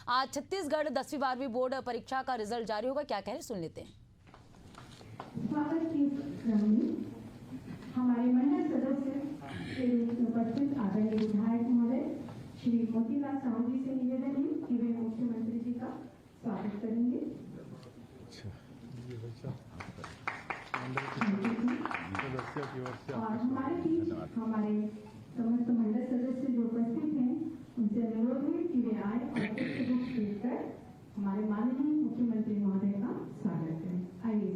आज छत्तीसगढ़ 10वीं 12वीं बोर्ड परीक्षा का रिजल्ट जारी होगा, क्या कह रहे सुन लेते हैं। स्वागत की क्रम में हमारे मंडल सदस्य के रूप में उपस्थित आदरणीय विधायक महोदय श्री मोतीलाल साहू जी से निवेदन है कि वे मुख्यमंत्री जी का स्वागत करेंगे। और हमारे बीच हमारे समस्त मंडल सदस्य जो उपस्थित हैं उनसे अनुरोध है कि वे आए और पुष्पगुच्छ देकर हमारे माननीय मुख्यमंत्री महोदय का स्वागत करें। आइए।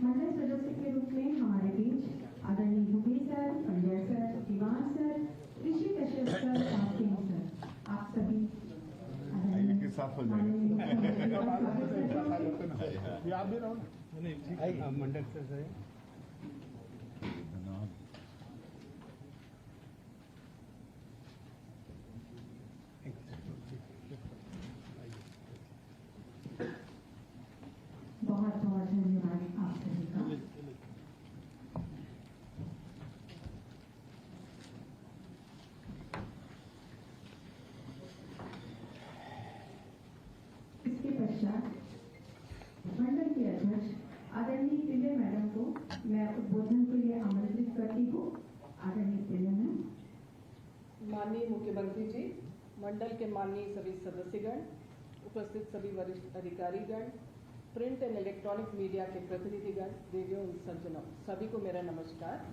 मंडल सदस्य के रूप में हमारे बीच आदरणीय भूपेश सर, पंड्या सर, दीवान सर, ऋषि कश्यप सर, सिंह सर, आप सभी के साथ हो जाएगा। आप भी रहो ना। मंडल से बहुत बहुत धन्यवाद आप सभी का। इसके पश्चात मंडल के अध्यक्ष आदरणीय तिल्ले मैडम को मैं उद्बोधन के लिए आमंत्रित करती हूँ। आदरणीय तिल्ले मैम। माननीय मुख्यमंत्री जी, मंडल के माननीय सभी सदस्यगण, उपस्थित सभी वरिष्ठ अधिकारीगण, प्रिंट एंड इलेक्ट्रॉनिक मीडिया के प्रतिनिधिगण, रेडियो सज्जनों, सभी को मेरा नमस्कार।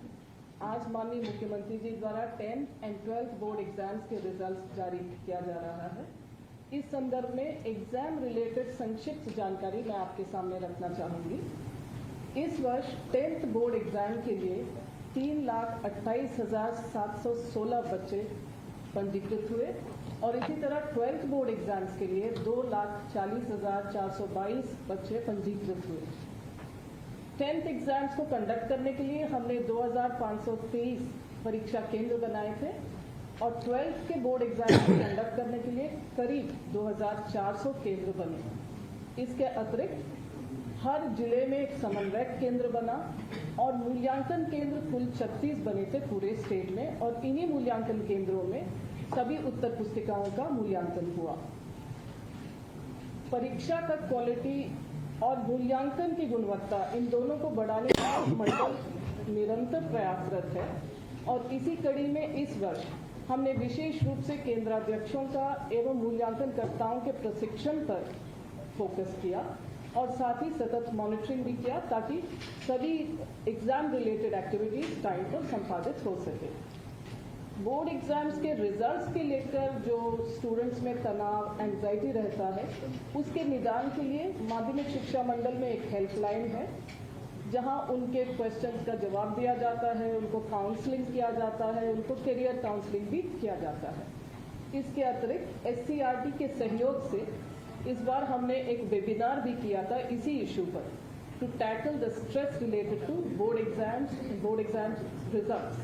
आज माननीय मुख्यमंत्री जी द्वारा 10th and 12th board exams के रिजल्ट्स जारी किया जा रहा है। इस संदर्भ में एग्जाम रिलेटेड संक्षिप्त जानकारी मैं आपके सामने रखना चाहूँगी। इस वर्ष 10th बोर्ड एग्जाम के लिए 3,28,716 बच्चे पंजीकृत हुए और इसी तरह 12th बोर्ड एग्जाम्स के लिए 2,40,422 बच्चे पंजीकृत हुए। 10th एग्जाम्स को कंडक्ट करने के लिए हमने 2,523 परीक्षा केंद्र बनाए थे और 12th के बोर्ड एग्जाम को कंडक्ट करने के लिए करीब 2,400 केंद्र बने। इसके अतिरिक्त हर जिले में एक समन्वयक केंद्र बना और मूल्यांकन केंद्र कुल 36 बने थे पूरे स्टेट में और इन्हीं मूल्यांकन केंद्रों में सभी उत्तर पुस्तिकाओं का मूल्यांकन हुआ। परीक्षा का क्वालिटी और मूल्यांकन की गुणवत्ता इन दोनों को बढ़ाने का मंडल निरंतर प्रयासरत है और इसी कड़ी में इस वर्ष हमने विशेष रूप से केंद्राध्यक्षों का एवं मूल्यांकनकर्ताओं के प्रशिक्षण पर फोकस किया और साथ ही सतत मॉनिटरिंग भी किया ताकि सभी एग्जाम रिलेटेड एक्टिविटीज टाइम पर संपादित हो सके। बोर्ड एग्जाम्स के रिजल्ट्स के लेकर जो स्टूडेंट्स में तनाव, एंजाइटी रहता है, उसके निदान के लिए माध्यमिक शिक्षा मंडल में एक हेल्पलाइन है जहां उनके क्वेश्चंस का जवाब दिया जाता है, उनको काउंसलिंग किया जाता है, उनको करियर काउंसलिंग भी किया जाता है। इसके अतिरिक्त SCRT के सहयोग से इस बार हमने एक वेबिनार भी किया था इसी इशू पर, to tackle the stress related to board exams results.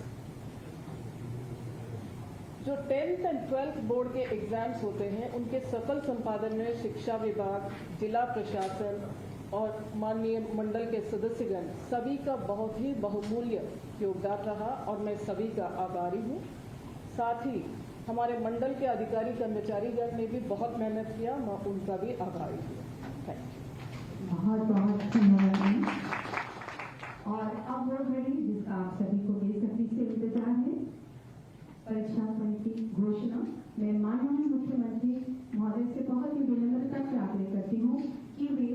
जो 10th एंड 12th बोर्ड के एग्जाम्स होते हैं उनके सफल संपादन में शिक्षा विभाग, जिला प्रशासन और माननीय मंडल के सदस्यगण सभी का बहुत ही बहुमूल्य योगदान रहा और मैं सभी का आभारी हूँ। साथ ही हमारे मंडल के अधिकारी कर्मचारीगण ने भी बहुत मेहनत किया, मैं उनका भी आभारी हूँ। Thank you. बहुत बहुत धन्यवाद। और अब वो घड़ी जिसका आप सभी को बेसब्री से इंतजार है, परीक्षा फल की घोषणा। मैं माननीय मुख्यमंत्री महोदय से बहुत ही विनम्रता से आग्रह करती हूँ कि वे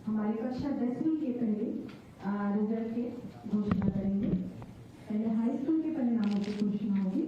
हमारी कक्षा 10वीं के पहले रिजल्ट के घोषणा करेंगे। पहले हाई स्कूल के परिणामों की घोषणा होगी।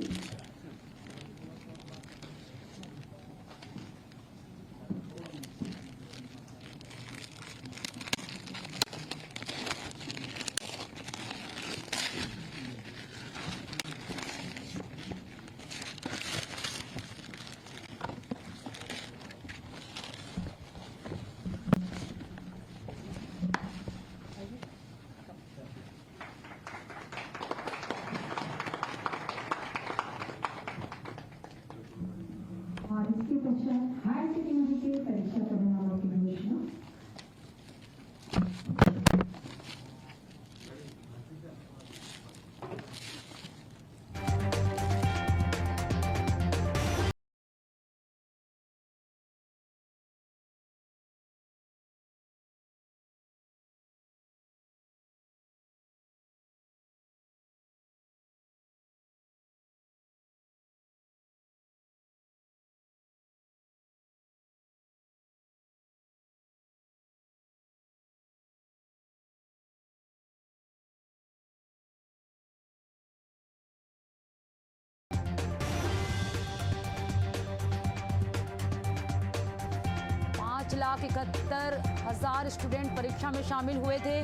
5,71,000 स्टूडेंट परीक्षा में शामिल हुए थे।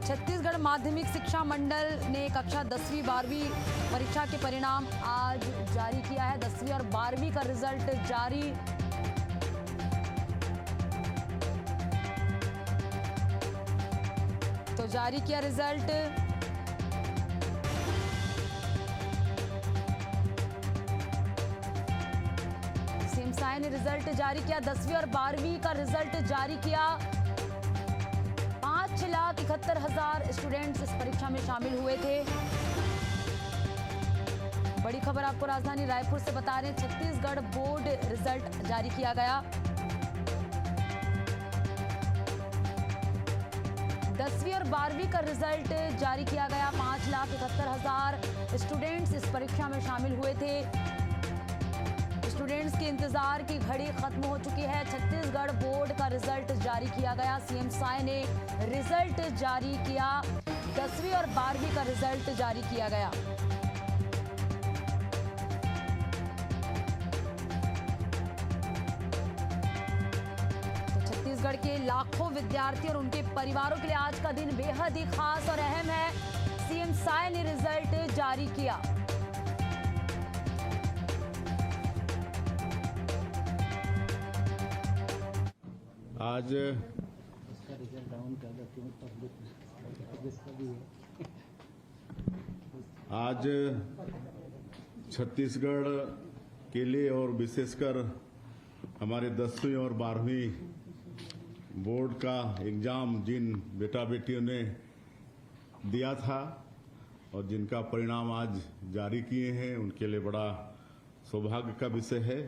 छत्तीसगढ़ माध्यमिक शिक्षा मंडल ने कक्षा 10वीं 12वीं परीक्षा के परिणाम आज जारी किया है। 10वीं और 12वीं का रिजल्ट जारी। तो जारी किया रिजल्ट। सीएम साय ने रिजल्ट जारी किया। 10वीं और 12वीं का रिजल्ट जारी किया। 5,71,000 स्टूडेंट्स इस परीक्षा में शामिल हुए थे। बड़ी खबर आपको राजधानी रायपुर से बता रहे हैं। छत्तीसगढ़ बोर्ड रिजल्ट जारी किया गया। 10वीं और 12वीं का रिजल्ट जारी किया गया। 5,71,000 स्टूडेंट्स इस परीक्षा में शामिल हुए थे। स्टूडेंट्स के इंतजार की घड़ी खत्म हो चुकी है। छत्तीसगढ़ बोर्ड का रिजल्ट जारी किया गया। सीएम साय ने रिजल्ट जारी किया। 10वीं और 12वीं का रिजल्ट जारी किया गया। तो छत्तीसगढ़ के लाखों विद्यार्थी और उनके परिवारों के लिए आज का दिन बेहद ही खास और अहम है। सीएम साय ने रिजल्ट जारी किया। आज छत्तीसगढ़ के लिए और विशेषकर हमारे 10वीं और 12वीं बोर्ड का एग्जाम जिन बेटा बेटियों ने दिया था और जिनका परिणाम आज जारी किए हैं, उनके लिए बड़ा सौभाग्य का विषय है।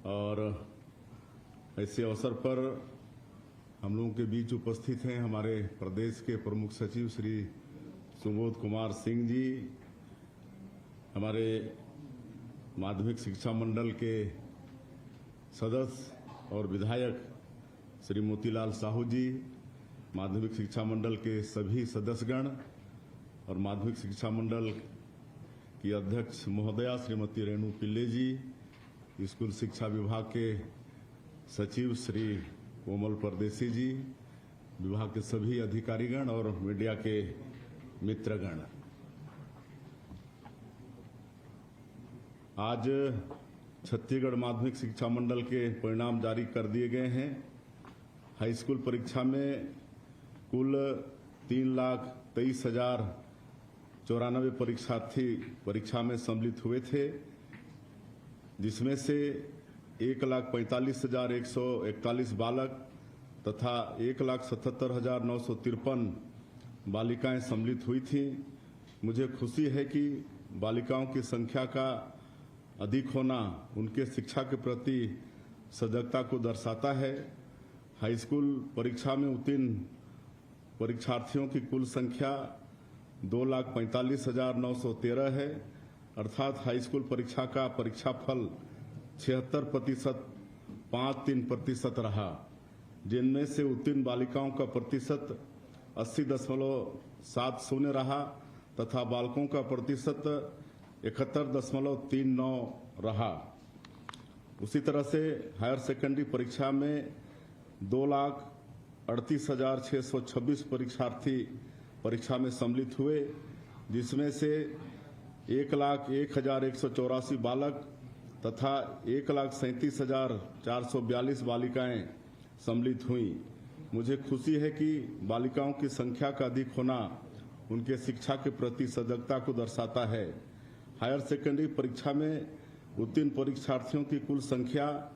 और ऐसे अवसर पर हम लोगों के बीच उपस्थित हैं हमारे प्रदेश के प्रमुख सचिव श्री सुबोध कुमार सिंह जी, हमारे माध्यमिक शिक्षा मंडल के सदस्य और विधायक श्री मोतीलाल साहू जी, माध्यमिक शिक्षा मंडल के सभी सदस्यगण और माध्यमिक शिक्षा मंडल की अध्यक्ष महोदया श्रीमती रेणु पिल्ले जी, स्कूल शिक्षा विभाग के सचिव श्री कोमल परदेसी जी, विभाग के सभी अधिकारीगण और मीडिया के मित्रगण। आज छत्तीसगढ़ माध्यमिक शिक्षा मंडल के परिणाम जारी कर दिए गए हैं। हाई स्कूल परीक्षा में कुल 3,23,094 परीक्षार्थी परीक्षा में सम्मिलित हुए थे, जिसमें से 1,45,141 बालक तथा 1,77,953 बालिकाएं सम्मिलित हुई थीं। मुझे खुशी है कि बालिकाओं की संख्या का अधिक होना उनके शिक्षा के प्रति सजगता को दर्शाता है। हाई स्कूल परीक्षा में उत्तीर्ण परीक्षार्थियों की कुल संख्या 2,45,913 है, अर्थात हाई स्कूल परीक्षा का परीक्षाफल 76.53% रहा, जिनमें से उत्तीर्ण बालिकाओं का प्रतिशत 80.70 रहा तथा बालकों का प्रतिशत 71.39 रहा। उसी तरह से हायर सेकेंडरी परीक्षा में 2,38,626 परीक्षार्थी परीक्षा में सम्मिलित हुए, जिसमें से 1,01,184 बालक तथा 1,37,442 बालिकाएं सम्मिलित हुईं। मुझे खुशी है कि बालिकाओं की संख्या का अधिक होना उनके शिक्षा के प्रति सजगता को दर्शाता है। हायर सेकेंडरी परीक्षा में उत्तीर्ण परीक्षार्थियों की कुल संख्या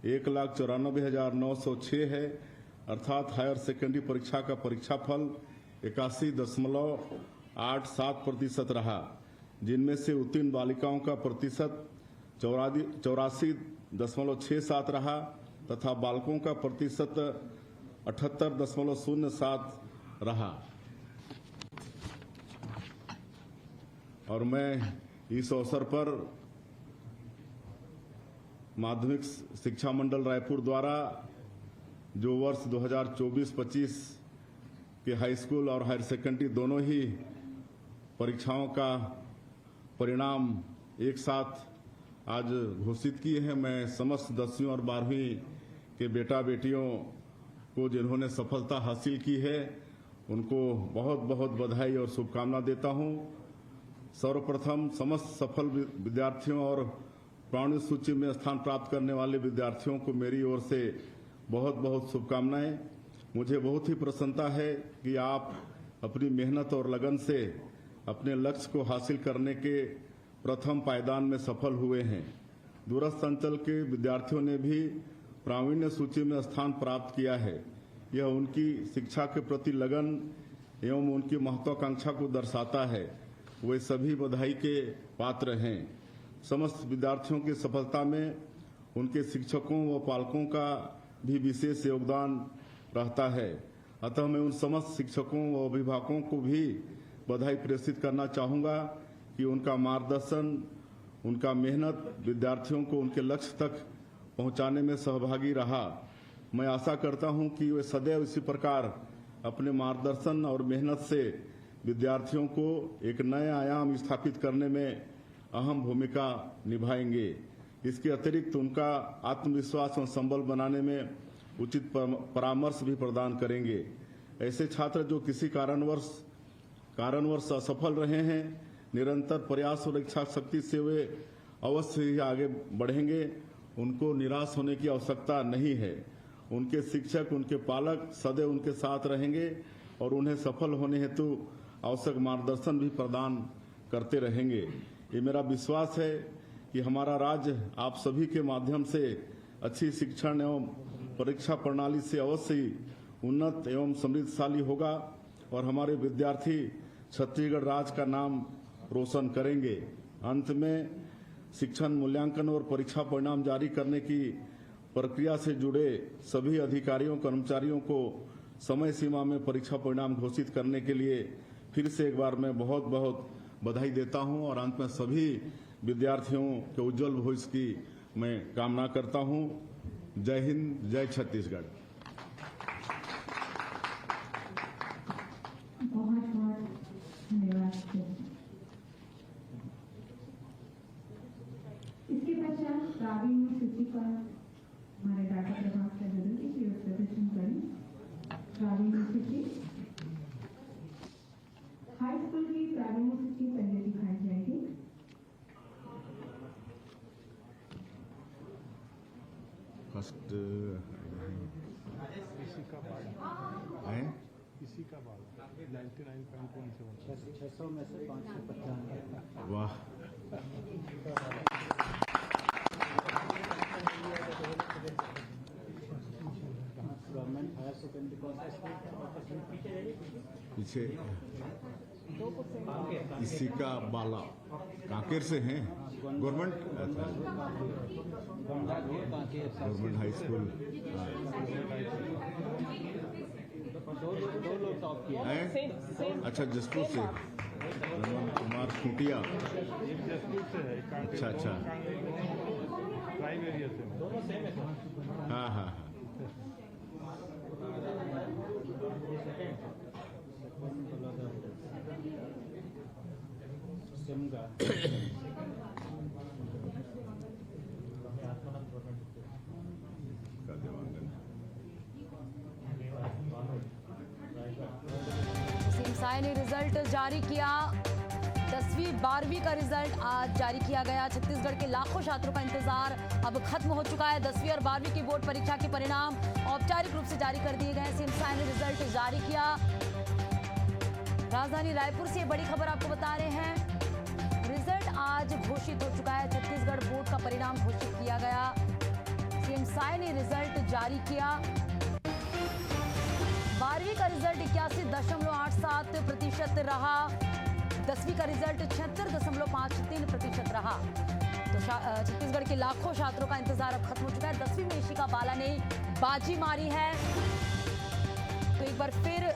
1,94,906 है, अर्थात हायर सेकेंडरी परीक्षा का परीक्षाफल 81.87% रहा, जिनमें से उत्तीर्ण बालिकाओं का प्रतिशत 84.67 रहा तथा बालकों का प्रतिशत 78.07 रहा। और मैं इस अवसर पर माध्यमिक शिक्षा मंडल रायपुर द्वारा जो वर्ष 2024-25 के हाई स्कूल और हायर सेकेंडरी दोनों ही परीक्षाओं का परिणाम एक साथ आज घोषित की है। मैं समस्त 10वीं और 12वीं के बेटा बेटियों को जिन्होंने सफलता हासिल की है उनको बहुत बहुत बधाई और शुभकामना देता हूं। सर्वप्रथम समस्त सफल विद्यार्थियों और प्राणी सूची में स्थान प्राप्त करने वाले विद्यार्थियों को मेरी ओर से बहुत बहुत शुभकामनाएं। मुझे बहुत ही प्रसन्नता है कि आप अपनी मेहनत और लगन से अपने लक्ष्य को हासिल करने के प्रथम पायदान में सफल हुए हैं। दूरस्थ अंचल के विद्यार्थियों ने भी प्रावीण्य सूची में स्थान प्राप्त किया है। यह उनकी शिक्षा के प्रति लगन एवं उनकी महत्वाकांक्षा को दर्शाता है। वे सभी बधाई के पात्र हैं। समस्त विद्यार्थियों की सफलता में उनके शिक्षकों व पालकों का भी विशेष योगदान रहता है। अतः मैं उन समस्त शिक्षकों व अभिभावकों को भी बधाई प्रेषित करना चाहूँगा कि उनका मार्गदर्शन, उनका मेहनत विद्यार्थियों को उनके लक्ष्य तक पहुंचाने में सहभागी रहा। मैं आशा करता हूं कि वे सदैव इसी प्रकार अपने मार्गदर्शन और मेहनत से विद्यार्थियों को एक नए आयाम स्थापित करने में अहम भूमिका निभाएंगे। इसके अतिरिक्त उनका आत्मविश्वास और संबल बनाने में उचित परामर्श भी प्रदान करेंगे। ऐसे छात्र जो किसी कारणवश असफल रहे हैं, निरंतर प्रयास और इच्छा शक्ति से वे अवश्य ही आगे बढ़ेंगे। उनको निराश होने की आवश्यकता नहीं है। उनके शिक्षक, उनके पालक सदैव उनके साथ रहेंगे और उन्हें सफल होने हेतु आवश्यक मार्गदर्शन भी प्रदान करते रहेंगे। ये मेरा विश्वास है कि हमारा राज्य आप सभी के माध्यम से अच्छी शिक्षण एवं परीक्षा प्रणाली से अवश्य ही उन्नत एवं समृद्धशाली होगा और हमारे विद्यार्थी छत्तीसगढ़ राज्य का नाम रोशन करेंगे। अंत में शिक्षण मूल्यांकन और परीक्षा परिणाम जारी करने की प्रक्रिया से जुड़े सभी अधिकारियों कर्मचारियों को समय सीमा में परीक्षा परिणाम घोषित करने के लिए फिर से एक बार मैं बहुत बहुत बधाई देता हूं और अंत में सभी विद्यार्थियों के उज्जवल भविष्य की मैं कामना करता हूं। जय हिंद, जय छत्तीसगढ़। बहुत बहुत धन्यवाद। इसके पश्चात प्रावीण्य सूची पर हमारे डाटा प्रभाग का जरूरी की प्रदर्शन करें। प्रावीण्य सूची हाई स्कूल की प्रावीण्य सूची पहले दिखाई जाएगी। फर्स्ट इसी का बाल 99.17 600 में से 595। वाह। गवर्नमेंट हायर सेकेंडरी पीछे इसी का बाला कांकेर से हैं। गवर्नमेंट गवर्नमेंट हाई स्कूल दो लोग टॉप किए हैं। अच्छा, जसपुर से रमन कुमार खुटिया। जसपुर से है। अच्छा अच्छा, प्राइम एरिया से। हाँ हाँ हाँ। सिमगा सीएमसाई ने रिजल्ट जारी किया। 10वीं 12वीं का रिजल्ट आज जारी किया गया। छत्तीसगढ़ के लाखों छात्रों का इंतजार अब खत्म हो चुका है। 10वीं और 12वीं की बोर्ड परीक्षा के परिणाम औपचारिक रूप से जारी कर दिए गए। सीएमसाई ने रिजल्ट जारी किया। राजधानी रायपुर से बड़ी खबर आपको बता रहे हैं। रिजल्ट आज घोषित हो चुका है। छत्तीसगढ़ बोर्ड का परिणाम घोषित किया गया। सीएमसाई ने रिजल्ट जारी किया। 12वीं का रिजल्ट 81.87% रहा। 10वीं का रिजल्ट 76.53% रहा। तो छत्तीसगढ़ के लाखों छात्रों का इंतजार अब खत्म हो चुका है। 10वीं में इशिका बाला ने बाजी मारी है। तो एक बार फिर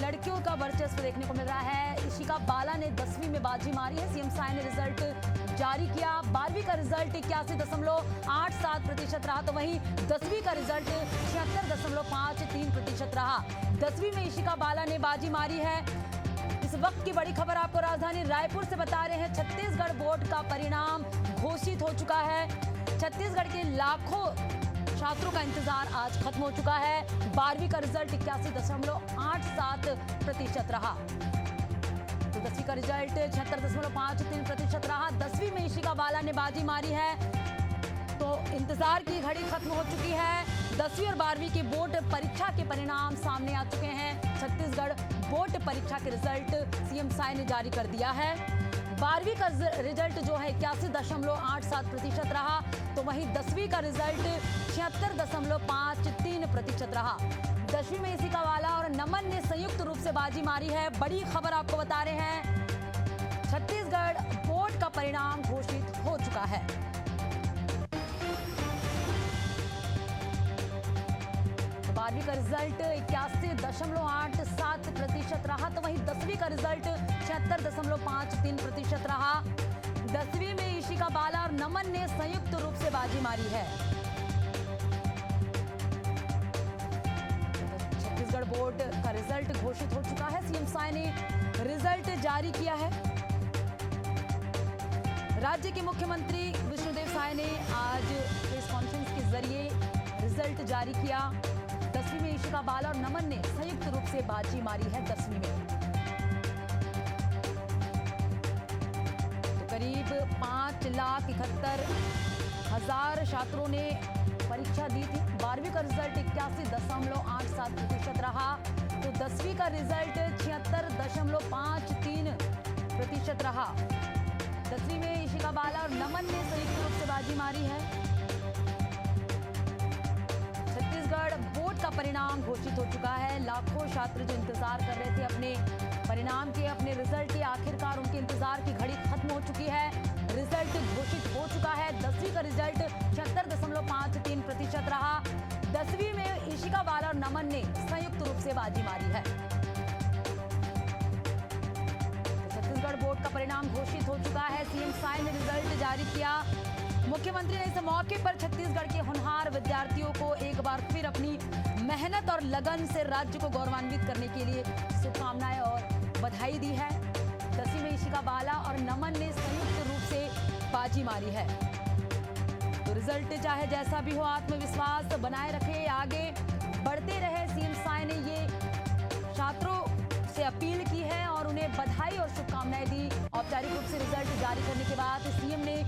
लड़कियों का वर्चस्व देखने को मिल रहा है। इशिका बाला ने 10वीं में बाजी मारी है। सीएमसाई ने रिजल्ट जारी किया। 12वीं का रिजल्ट 81.87% रहा। तो वहीं 10वीं का रिजल्ट 76.53% रहा। 10वीं में इशिका बाला ने बाजी मारी है। इस वक्त की बड़ी खबर आपको राजधानी रायपुर से बता रहे हैं। छत्तीसगढ़ बोर्ड का परिणाम घोषित हो चुका है। छत्तीसगढ़ के लाखों छात्रों का इंतजार आज खत्म हो चुका है। 12वीं का रिजल्ट 81.87% रहा। तो 10वीं का रिजल्ट 76.53% रहा। 10वीं में इशिका बाला ने बाजी मारी है। तो इंतजार की घड़ी खत्म हो चुकी है। 10वीं और 12वीं की बोर्ड परीक्षा के परिणाम सामने आ चुके हैं। छत्तीसगढ़ बोर्ड परीक्षा के रिजल्ट सीएम साय ने जारी कर दिया है। 12वीं का रिजल्ट जो है 81.87% रहा। तो वहीं 10वीं का रिजल्ट 76.53% रहा। 10वीं में इशिका बाला और नमन ने संयुक्त रूप से बाजी मारी है। बड़ी खबर आपको बता रहे हैं, छत्तीसगढ़ बोर्ड का परिणाम घोषित हो चुका है। तो 12वीं का रिजल्ट 81.87% रहा। तो वहीं 10वीं का रिजल्ट 76.53% रहा। 10वीं में इशिका बाला और नमन ने संयुक्त रूप से बाजी मारी है। छत्तीसगढ़ बोर्ड का रिजल्ट घोषित हो चुका है। सीएम साय ने रिजल्ट जारी किया है। राज्य के मुख्यमंत्री विष्णुदेव साय ने आज प्रेस कॉन्फ्रेंस के जरिए रिजल्ट जारी किया। 10वीं में इशिका बाला और नमन ने संयुक्त रूप से बाजी मारी है। 10वीं में तो करीब 5,71,000 छात्रों ने परीक्षा दी थी। 12वीं का रिजल्ट 81.87% रहा। तो 10वीं का रिजल्ट 76.53% रहा। 10वीं में इशिका बाला और नमन ने संयुक्त रूप से बाजी मारी है। छत्तीसगढ़ बोर्ड का परिणाम घोषित हो चुका है। लाखों छात्र जो इंतजार कर रहे थे अपने परिणाम के, अपने रिजल्ट के, आखिरकार उनके इंतजार की घड़ी खत्म हो चुकी है। रिजल्ट घोषित हो चुका है। 10वीं का रिजल्ट 76.53% रहा। 10वीं में इशिका बाला और नमन ने संयुक्त रूप से बाजी मारी है। छत्तीसगढ़ बोर्ड का परिणाम घोषित हो चुका है। सीएम साय ने रिजल्ट जारी किया। मुख्यमंत्री ने इस मौके पर छत्तीसगढ़ के होनहार विद्यार्थियों को एक बार फिर अपनी मेहनत और लगन से राज्य को गौरवान्वित करने के लिए शुभकामनाएं और बधाई दी है। 10वीं में इशिका बाला और नमन ने संयुक्त रूप से बाजी मारी है। तो रिजल्ट चाहे जैसा भी हो, आत्मविश्वास बनाए रखे, आगे बढ़ते रहे। सीएम साय ने ये छात्रों से अपील की है और उन्हें बधाई और शुभकामनाएं दी। औपचारिक रूप से रिजल्ट जारी करने के बाद सीएम ने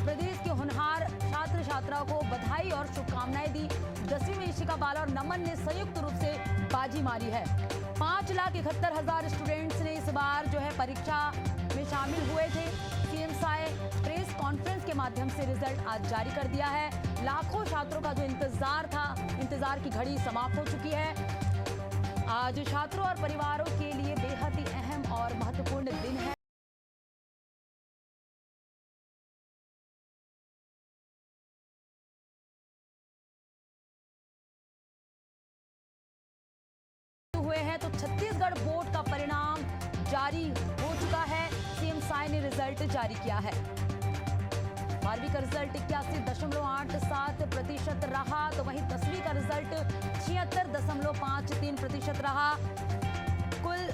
प्रदेश के होनहार छात्र छात्राओं को बधाई और शुभकामनाएं दी। 10वीं में इशिका बाला और नमन ने संयुक्त रूप से बाजी मारी है। 5,71,000 स्टूडेंट्स ने इस बार जो है परीक्षा में शामिल हुए थे। सीएम साय प्रेस कॉन्फ्रेंस के माध्यम से रिजल्ट आज जारी कर दिया है। लाखों छात्रों का जो इंतजार था, इंतजार की घड़ी समाप्त हो चुकी है। आज छात्रों और परिवारों के लिए बेहद ही अहम और महत्वपूर्ण दिन है। हुए हैं तो छत्तीसगढ़ बोर्ड का परिणाम जारी हो चुका है। सीएम साय ने रिजल्ट जारी किया है। 12वीं का रिजल्ट 81.87% रहा। तो वहीं 10वीं का रिजल्ट 76.53% रहा। कुल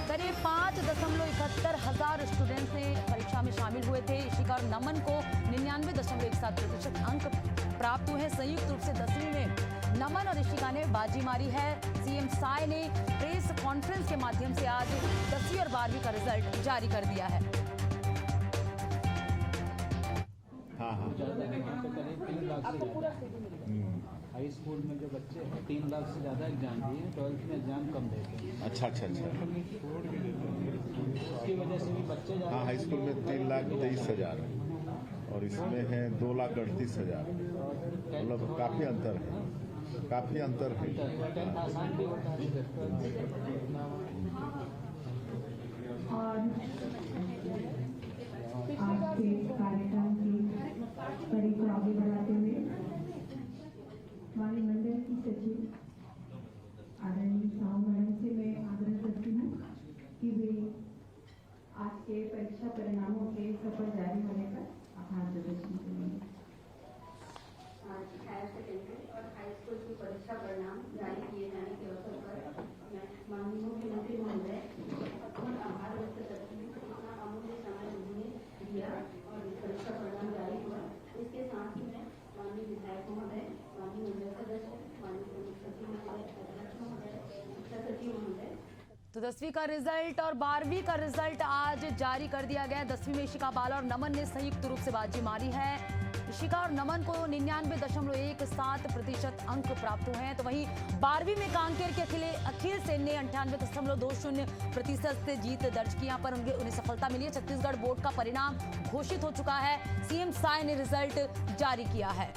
करीब 5,71,000 स्टूडेंट्स ने परीक्षा में शामिल हुए थे। इशिका और नमन को 99.17% अंक प्राप्त हुए हैं। संयुक्त रूप से 10वीं में नमन और इशिका ने बाजी मारी है। सीएम साय ने प्रेस कॉन्फ्रेंस के माध्यम से आज 10वीं और 12वीं का रिजल्ट जारी कर दिया है। हाँ हाँ यहाँ पे करीब 3 लाख से ज़्यादा हाई स्कूल में जो बच्चे हैं 3 लाख से ज़्यादा एग्जाम दिए हैं। 12th में एग्जाम कम देते हैं। अच्छा अच्छा अच्छा। उसकी वजह से भी बच्चे ज़्यादा। हाँ, हाई स्कूल में 3,23,000 है और इसमें है 2,38,000। मतलब काफ़ी अंतर है, काफ़ी अंतर है। 10th आसान भी होता है। और आज के कार्यक्रम की कड़ी को आगे बढ़ाते हुए हमारे मंडल की सचिव आदरणीय साहू मैडम से मैं आग्रह करती हूँ कि वे आज के परीक्षा परिणामों के सफल जारी होने पर आभार प्रदर्शन करेंगे। आज हायर सेकेंडरी और हाई स्कूल की परीक्षा परिणाम जारी किए जाने के अवसर पर मैं माननीय मुख्यमंत्री महोदय का आभार व्यक्त करती हूँ। इतना अमूल्य समय उन्होंने दिया तो 10वीं का रिजल्ट और 12वीं का रिजल्ट आज जारी कर दिया गया। 10वीं में इशिका बाला और नमन ने संयुक्त रूप से बाजी मारी है। इशिका और नमन को 99.17% अंक प्राप्त हुए हैं। तो वहीं 12वीं में कांकेर के अखिल सेन ने 98.20% से जीत दर्ज की। यहाँ पर उन्हें सफलता मिली है। छत्तीसगढ़ बोर्ड का परिणाम घोषित हो चुका है। सीएम साय ने रिजल्ट जारी किया है।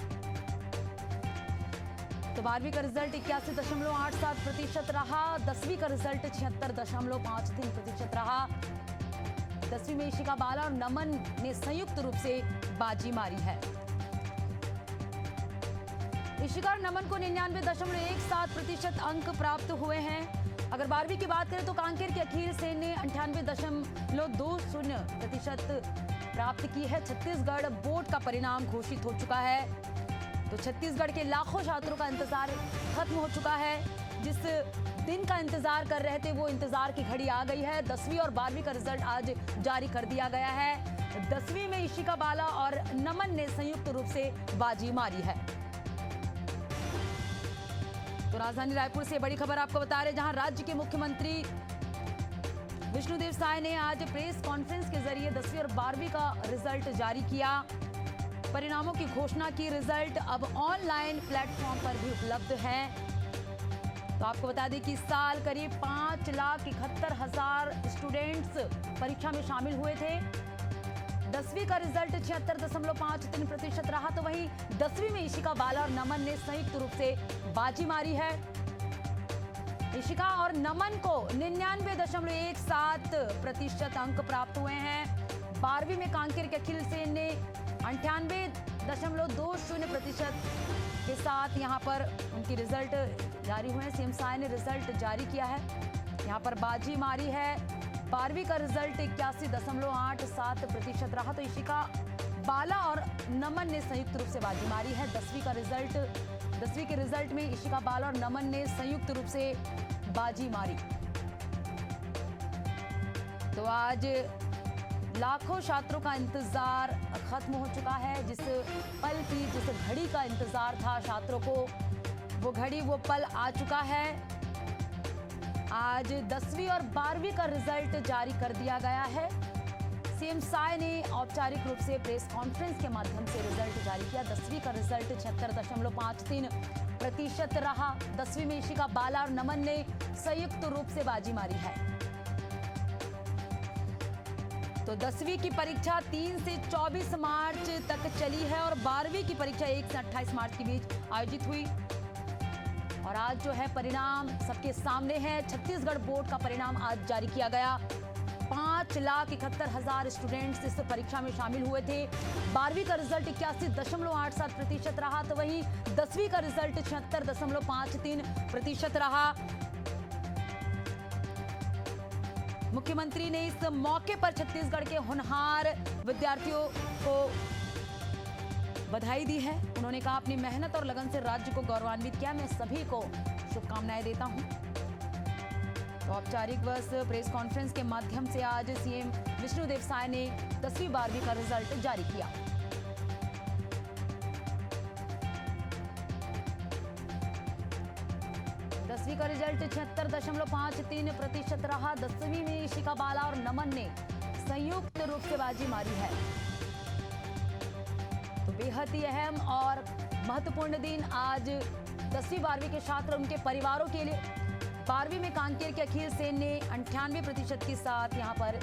तो 12वीं का रिजल्ट 81.87% रहा। 10वीं का रिजल्ट 76.53% रहा। 10वीं में इशिका बाला और नमन ने संयुक्त रूप से बाजी मारी है। इशिका और नमन को 99.17% अंक प्राप्त हुए हैं। अगर 12वीं की बात करें तो कांकेर के अखिल सेन ने 98.20% प्राप्त की है। छत्तीसगढ़ बोर्ड का परिणाम घोषित हो चुका है। तो छत्तीसगढ़ के लाखों छात्रों का इंतजार खत्म हो चुका है। जिस दिन का इंतजार कर रहे थे वो इंतजार की घड़ी आ गई है। 10वीं और 12वीं का रिजल्ट आज जारी कर दिया गया है। 10वीं में इशिका बाला और नमन ने संयुक्त रूप से बाजी मारी है। तो राजधानी रायपुर से बड़ी खबर आपको बता रहे, जहां राज्य के मुख्यमंत्री विष्णुदेव साय ने आज प्रेस कॉन्फ्रेंस के जरिए 10वीं और 12वीं का रिजल्ट जारी किया। परिणामों की घोषणा की। रिजल्ट अब ऑनलाइन प्लेटफॉर्म पर भी उपलब्ध है। तो आपको बता दें कि इस साल करीब 5,71,000 स्टूडेंट्स परीक्षा में शामिल हुए थे। 10वीं का रिजल्ट 76.53% रहा। तो वहीं 10वीं में इशिका बाला और नमन ने संयुक्त रूप से बाजी मारी है। इशिका और नमन को 99.17% अंक प्राप्त हुए हैं। 12वीं में कांकेर के अखिल सेन ने 98.20% के साथ यहाँ पर उनकी रिजल्ट जारी हुए हैं। सीएम साय ने रिजल्ट जारी किया है। यहाँ पर बाजी मारी है। 12वीं का रिजल्ट 81.87% रहा। तो इशिका बाला और नमन ने संयुक्त रूप से बाजी मारी है। 10वीं के रिजल्ट में इशिका बाला और नमन ने संयुक्त रूप से बाजी मारी। तो आज लाखों छात्रों का इंतजार खत्म हो चुका है। जिस घड़ी का इंतजार था छात्रों को, वो घड़ी वो पल आ चुका है। आज 10वीं और 12वीं का रिजल्ट जारी कर दिया गया है। सीएम साय ने औपचारिक रूप से प्रेस कॉन्फ्रेंस के माध्यम से रिजल्ट जारी किया। 10वीं का रिजल्ट 76.53% रहा। 10वीं में इशिका बाला और नमन ने संयुक्त रूप से बाजी मारी है। तो 10वीं की परीक्षा 3 से 24 मार्च तक चली है और 12वीं की परीक्षा 1 से 28 मार्च के बीच आयोजित हुई। और आज जो है परिणाम सबके सामने है। छत्तीसगढ़ बोर्ड का परिणाम आज जारी किया गया। 5,71,000 स्टूडेंट्स इस परीक्षा में शामिल हुए थे। 12वीं का रिजल्ट 81.87% रहा। तो वहीं 10वीं का रिजल्ट 76.53% रहा। मुख्यमंत्री ने इस मौके पर छत्तीसगढ़ के होनहार विद्यार्थियों को बधाई दी है। उन्होंने कहा, अपनी मेहनत और लगन से राज्य को गौरवान्वित किया। मैं सभी को शुभकामनाएं देता हूं। तो औपचारिक प्रेस कॉन्फ्रेंस के माध्यम से आज सीएम विष्णुदेव साय ने 10वीं 12वीं का रिजल्ट जारी किया। दसवीं का रिजल्ट 76.53% रहा। 10वीं में इशिका बाला और नमन ने संयुक्त रूप से बाजी मारी है। तो बेहद ही अहम और महत्वपूर्ण दिन आज 10वीं 12वीं के छात्र उनके परिवारों के लिए। 12वीं में कांकेर के अखिल सेन ने 98% के साथ यहां पर